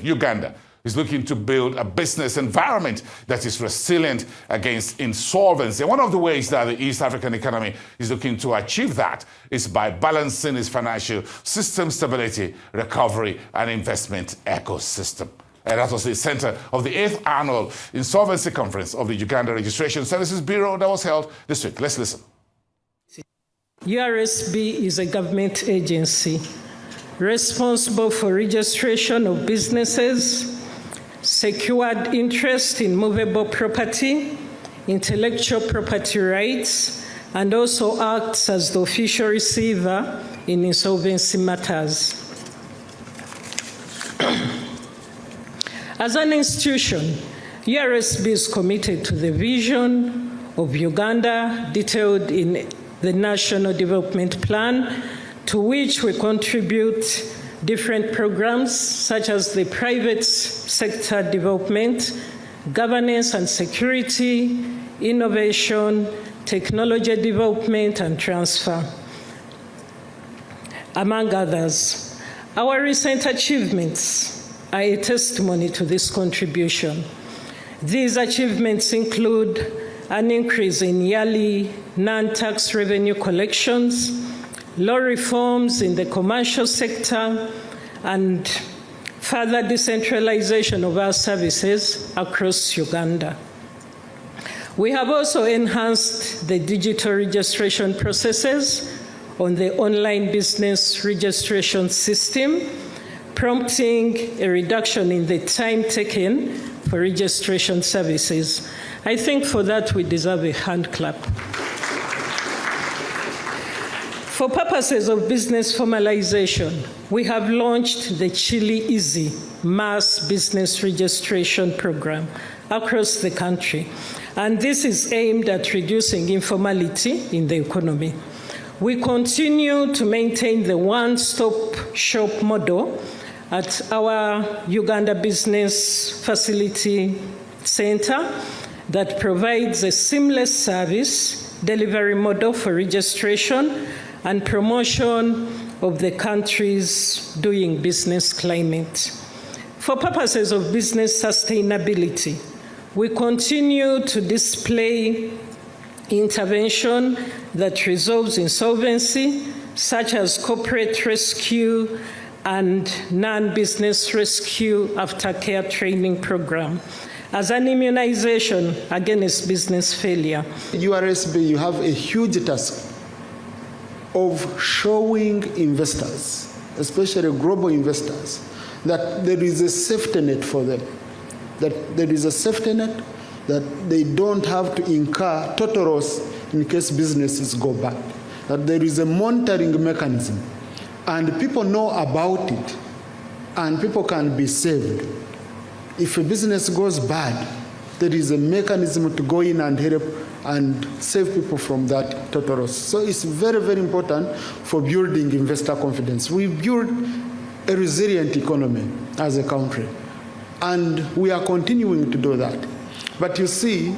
Uganda is looking to build a business environment that is resilient against insolvency. And one of the ways that the East African economy is looking to achieve that is by balancing its financial system stability, recovery, and investment ecosystem. And that was the center of the 8th annual insolvency conference of the Uganda Registration Services Bureau that was held this week. Let's listen. URSB is a government agency responsible for registration of businesses, secured interest in movable property, intellectual property rights, and also acts as the official receiver in insolvency matters. As an institution, URSB is committed to the vision of Uganda detailed in the National Development Plan, to which we contribute different programs such as the private sector development, governance and security, innovation, technology development and transfer, among others. Our recent achievements are a testimony to this contribution. These achievements include an increase in yearly non-tax revenue collections, law reforms in the commercial sector, and further decentralization of our services across Uganda. We have also enhanced the digital registration processes on the online business registration system, prompting a reduction in the time taken for registration services. I think for that we deserve a hand clap. For purposes of business formalization, we have launched the Chile Easy mass business registration program across the country, and this is aimed at reducing informality in the economy. We continue to maintain the one-stop shop model at our Uganda Business Facility Center that provides a seamless service delivery model for registration and promotion of the country's doing business climate. For purposes of business sustainability, we continue to display intervention that resolves insolvency, such as corporate rescue and non-business rescue aftercare training program as an immunization against business failure. URSB, you have a huge task of showing investors, especially global investors, that there is a safety net for them, that there is a safety net, that they don't have to incur total loss in case businesses go bad, that there is a monitoring mechanism, and people know about it, and people can be saved. If a business goes bad, there is a mechanism to go in and help and save people from that total loss. So it's very, very important for building investor confidence. We build a resilient economy as a country, and we are continuing to do that. But you see,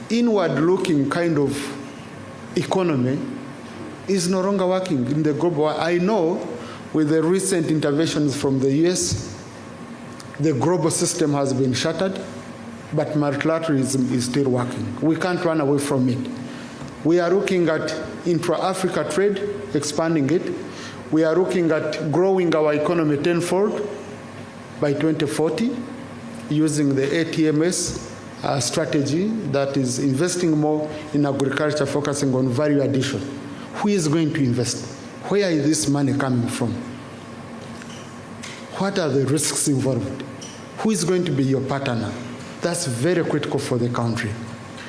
inward-looking kind of economy is no longer working in the global. I know with the recent interventions from the US, the global system has been shattered, but multilateralism is still working. We can't run away from it. We are looking at intra-Africa trade, expanding it. We are looking at growing our economy tenfold by 2040, using the ATMS strategy that is investing more in agriculture, focusing on value addition. Who is going to invest? Where is this money coming from? What are the risks involved? Who is going to be your partner? That's very critical for the country.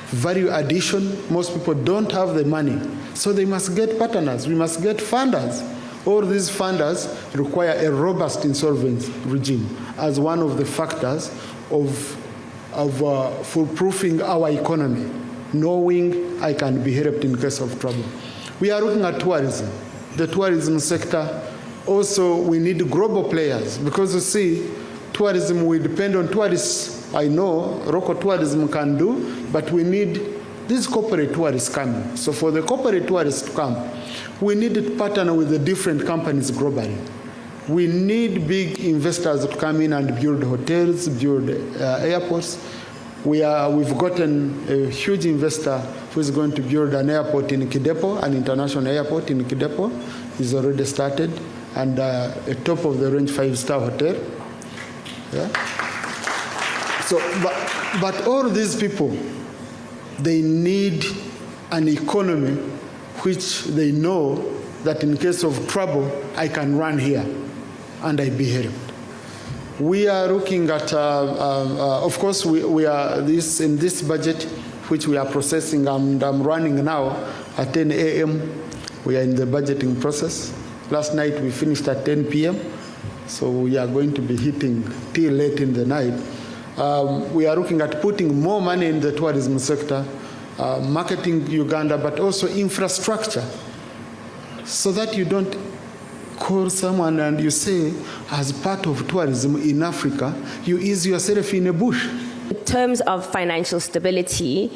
Value addition, most people don't have the money, so they must get partners. We must get funders. All these funders require a robust insolvency regime as one of the factors of foolproofing our economy, knowing I can be helped in case of trouble. We are looking at tourism. The tourism sector, also we need global players, because you see, tourism, we depend on tourists. I know local tourism can do, but we need these corporate tourists coming. So for the corporate tourists to come, we need to partner with the different companies globally. We need big investors to come in and build hotels, build airports. We've gotten a huge investor who is going to build an airport in Kidepo, an international airport in Kidepo. He's already started, and a top-of-the-range 5-star hotel. Yeah? So, but all these people, they need an economy which they know that in case of trouble, I can run here and I be helped. We are looking at, of course, we are in this budget, which we are processing, and I'm running now at 10 a.m. We are in the budgeting process. Last night we finished at 10 p.m., so we are going to be hitting till late in the night. We are looking at putting more money in the tourism sector, marketing Uganda, but also infrastructure, so that you don't call someone and you say, as part of tourism in Africa, you ease yourself in a bush. In terms of financial stability,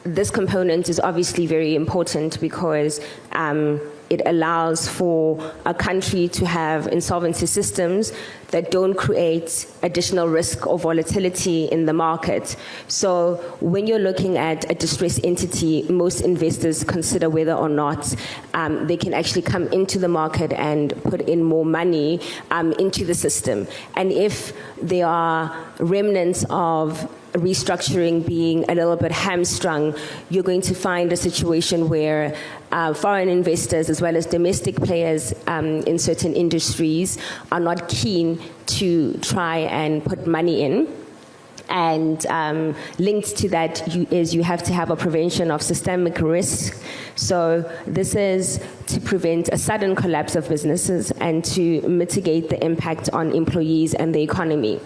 this component is obviously very important because it allows for a country to have insolvency systems that don't create additional risk or volatility in the market. So when you're looking at a distressed entity, most investors consider whether or not they can actually come into the market and put in more money into the system. And if there are remnants of restructuring being a little bit hamstrung, you're going to find a situation where foreign investors as well as domestic players in certain industries are not keen to try and put money in. And linked to that is you have to have a prevention of systemic risk. So this is to prevent a sudden collapse of businesses and to mitigate the impact on employees and the economy.